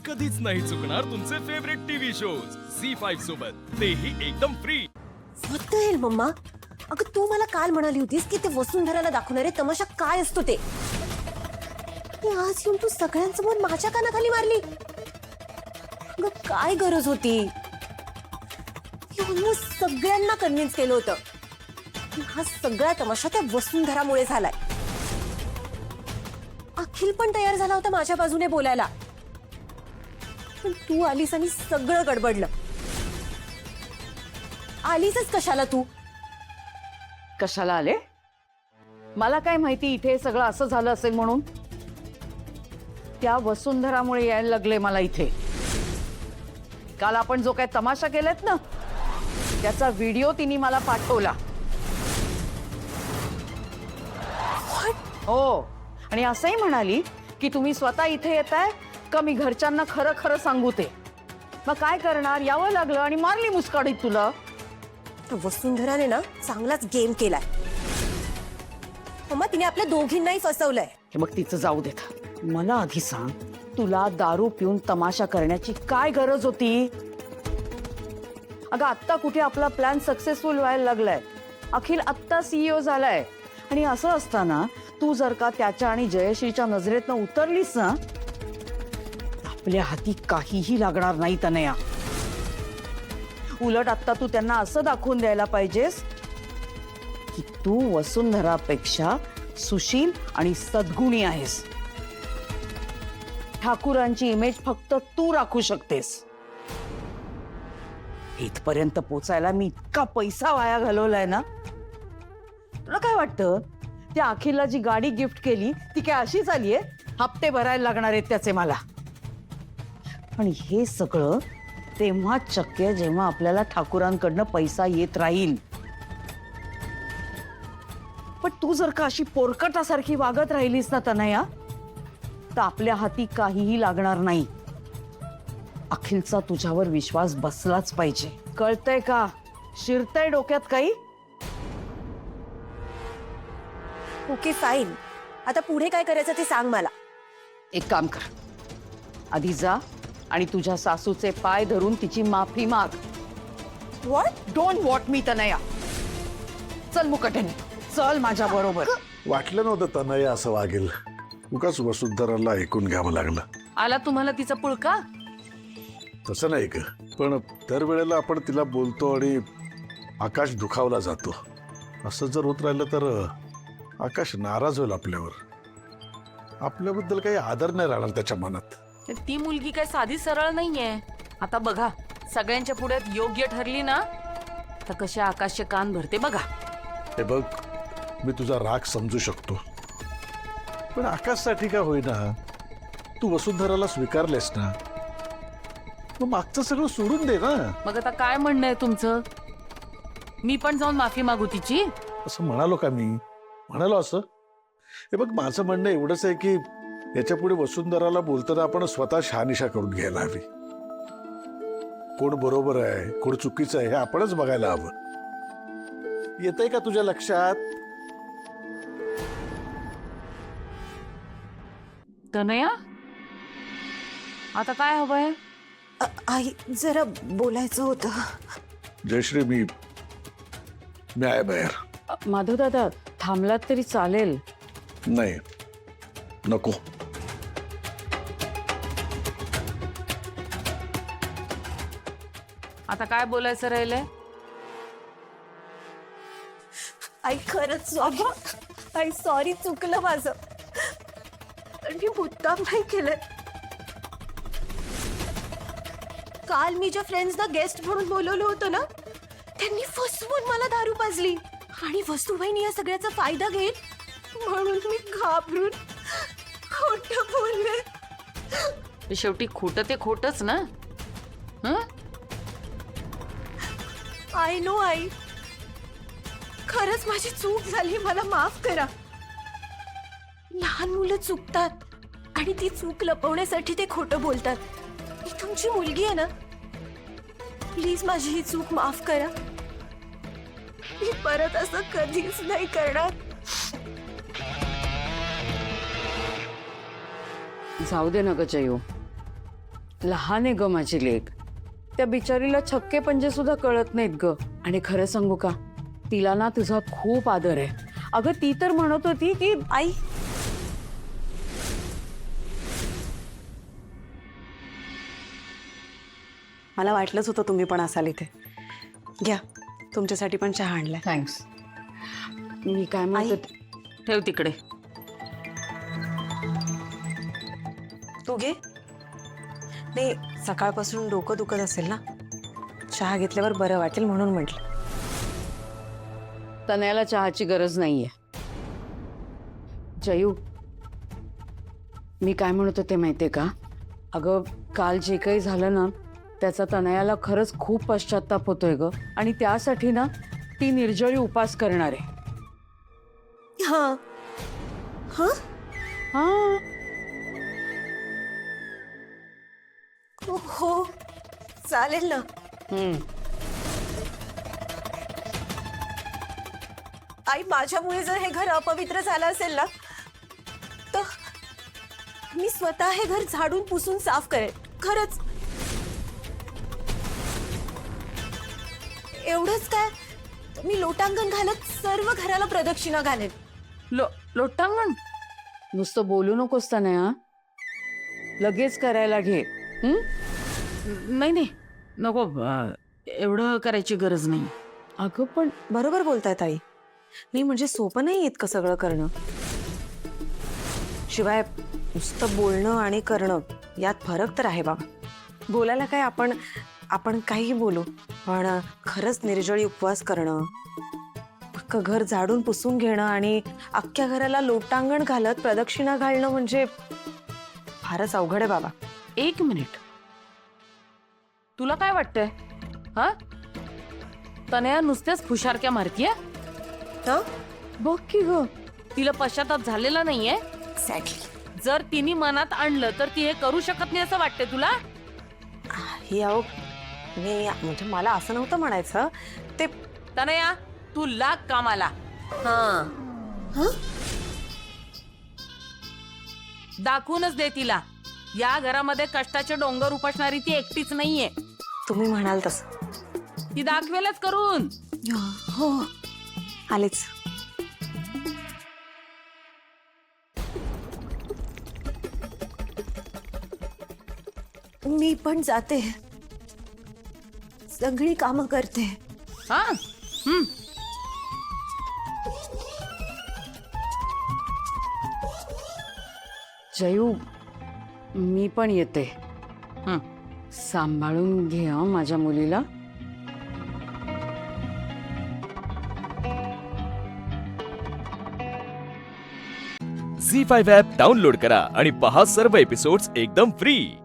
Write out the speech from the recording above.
कधीच नाही चुकणार तुमचे फेवरेट टीव्ही शोज झी5 सोबत, तेही एकदम फ्री. फक्त येईल मम्मा. अगं तू मला काल म्हणाली होतीस की ते वसुंधराला दाखवणारे तमाशा काय असतो ते. आज येऊन तू सगळ्यांसमोर माझ्या कानाखाली मारली. अगं काय गरज होती. ऑलमोस्ट सगळ्यांना कन्व्हिन्स केलं होतं. हा सगळा तमाशा त्या वसुंधरामुळे झालाय. अखिल पण तयार झाला होता माझ्या बाजूने बोलायला, पण तू आलीस आणि सगळं गडबडलं. आलीसच कशाला तू? कशाला आले? मला काय माहिती इथे सगळं असं झालं असेल म्हणून. त्या वसुंधरामुळे यायला लागले मला इथे. काल आपण जो काय तमाशा केलात ना, त्याचा व्हिडिओ तिने मला पाठवला. हो, आणि असंही म्हणाली की तुम्ही स्वतः इथे येताय का मी घरच्यांना खरं खरं सांगू ते. मग काय करणार, यावं लागलं आणि मारली मुस्काडीत तुला. वसुंधराने ना चांगलाच गेम केलाय. मम्मा तिने आपल्या दोघींनाही फसवलंय. हे मग तिचं जाऊ देत. मला आधी सांग, तुला दारू पिऊन तमाशा करण्याची काय गरज होती? अगं आत्ता कुठे आपला प्लॅन सक्सेसफुल व्हायला लागलाय. अखिल आत्ता CEO झालाय. आणि असं असताना तू जर का त्याच्या आणि जयश्रीच्या नजरेतनं उतरलीस ना, आपल्या हाती काहीही लागणार नाही तनया. उलट आता तू त्यांना असं दाखवून द्यायला पाहिजेस की तू वसुंधरापेक्षा सुशील आणि सद्गुणी आहेस. ठाकूरांची इमेज फक्त तू राखू शकतेस. इथपर्यंत पोचायला मी इतका पैसा वाया घालवलाय ना. तुला काय वाटतं, त्या अखिलला जी गाडी गिफ्ट केली ती काय अशीच आलीये? हप्ते भरायला लागणार आहेत त्याचे मला. आणि हे सगळं तेव्हाच शक्य आहे जेव्हा आपल्याला ठाकूरांकडनं पैसा येत राहील. पण तू जर का अशी पोरकटासारखी वागत राहिलीस ना तनया, तर आपल्या हाती काहीही लागणार नाही. अखिलचा तुझ्यावर विश्वास बसलाच पाहिजे. कळतंय का? शिरतंय डोक्यात काही? Okay fine. आता पुढे काय करायचं ते सांग मला. एक काम कर, आधी जा आणि तुझ्या सासूचे पाय धरून तिची माफी माग. व्हॉट? डोंट वॉट मी तनया. चल मुकटेने, चल माझ्या बरोबर. वाटलं नव्हतं तनया असं वागेल. उगाच वसुंधराला ऐकून घ्यावं लागलं. आला तुम्हाला तिचा पुळका? तसं नाही ग, पण दरवेळेला आपण तिला बोलतो आणि आकाश दुखावला जातो. असं जर होत राहिलं तर आकाश नाराज होईल आपल्यावर. आपल्याबद्दल काही आदर नाही राहणार त्याच्या मनात. ती मुलगी काय साधी सरळ नाहीये. आता बघा, सगळ्यांच्या पुढ्यात योग्य ठरली ना, तर कसे आकाशचे कान भरते बघा. हे बघ, मी तुझा राग समजू शकतो, पण आकाशसाठी का होईना तू वसुंधराला स्वीकारलेस ना, मग मागचं सगळं सोडून दे ना. मग आता काय म्हणणं आहे तुमचं? मी पण जाऊन माफी मागू तिची? असं म्हणालो का मी? म्हणालो असं? हे बघ, माझं म्हणणं एवढंच आहे की याच्या पुढे वसुंधराला बोलताना आपण स्वतः शहानिशा करून घ्यायला हवी. कोण बरोबर आहे, कोण चुकीचं आहे हे आपणच बघायला हवं. येतंय का तुझ्या लक्षात? तनया, आता काय हवंय? आई जरा बोलायचं होतं. जयश्री, मी आहे बाहेर. माधव दादा, थांबलात तरी चालेल. नाही, नको. आता काय बोलायचं राहिलंय? आई खरंच सॉरी. आई सॉरी, चुकलं माझं. मी मुद्दाम नाही केलंय. काल मी ज्या फ्रेंड्सना गेस्ट म्हणून बोलवलं होतं ना, त्यांनी फसवून मला दारू पाजली. आणि वसुबाईंनी या सगळ्याचा फायदा घेत म्हणून मी घाबरून खोटं बोलले. शेवटी खोटं ते खोटच ना. आय नो आई, खरंच माझी चूक झाली. मला माफ करा. लहान मुलं चुकतात आणि ती चूक लपवण्यासाठी ते खोटं बोलतात. मी तुमची मुलगी आहे ना, प्लीज माझी ही चूक माफ करा. मी परत असं कधीच नाही करणार. जाऊ दे ना ग जयू, लहान आहे ग माझी लेक. त्या बिचारीला छक्के पंजे सुद्धा कळत नाहीत ग. आणि खरं सांगू का, तिला ना तुझा खूप आदर आहे. अगं ती तर म्हणत होती की आई, मला वाटलंच होतं तुम्ही पण असाल इथे. घ्या, तुमच्यासाठी पण चहा आणलाय. थँक्स. मी काय म्हणत होते- ठेव तिकडे. तू घे. नाही, सकाळपासून डोकं दुखत असेल ना, चहा घेतल्यावर बरं वाटेल म्हणून म्हटलं. तनयाला चहाची गरज नाहीये. जयू, मी काय म्हणत होते माहितीये का, अगं काल जे काही झालं ना त्याचा तनयाला खरंच खूप पश्चाताप होतोय ग. आणि त्यासाठी ना ती निर्जळी उपास करणार आहे. हां हां हा, हो, चालेल ना. आई, माझ्यामुळे जर हे घर अपवित्र झालं असेल ना, तर मी स्वतः हे घर झाडून पुसून साफ करेन. खरंच. एवढंच काय, मी लोटांगण घालत सर्व घराला प्रदक्षिणा घालेन. लोटांगण? नुसतं बोलू नकोस तनया, लगेच करायला घे. नाही नाही, नको. एवढं करायची गरज नाही. अगं पण बरोबर बोलतायत आई. नाही म्हणजे सोपं नाही इतकं सगळं करणं. शिवाय नुसतं बोलणं आणि करणं यात फरक तर आहे बाबा. बोलायला काय, आपण काही बोलू, पण खरंच निर्जळी उपवास करणं, अख्खं घर झाडून पुसून घेणं आणि अख्ख्या घराला लोटांगण घालत प्रदक्षिणा घालणं म्हणजे फारच अवघड आहे बाबा. 1 मिनिट, तुला काय वाटतंय? हा, तनया नुसत्याच फुशारक्या मारतीये. हं? बघ की ग, तिला पश्चाताप झालेला नाहीये. एक्झॅक्टली. जर तिने मनात आणलं तर ती हे करू शकत नाही असं वाटतंय तुला? ही अहो, मी म्हणजे मला असं नव्हतं म्हणायचं ते. तनया, तू लाग कामाला. दाखवूनच दे तिला, या घरामध्ये कष्टाचे डोंगर उपसणारी ती एकटीच नाहीये. तुम्ही म्हणाल तसं. ती दाखवेलच करून. हो, आलेच. मी पण जाते, सगळी कामं करते. हा, जयू, मी पण येते. हं. सांभाळून घे हं माझ्या मुलीला. झी 5 ॲप डाउनलोड करा आणि पहा सर्व एपिसोड्स एकदम फ्री.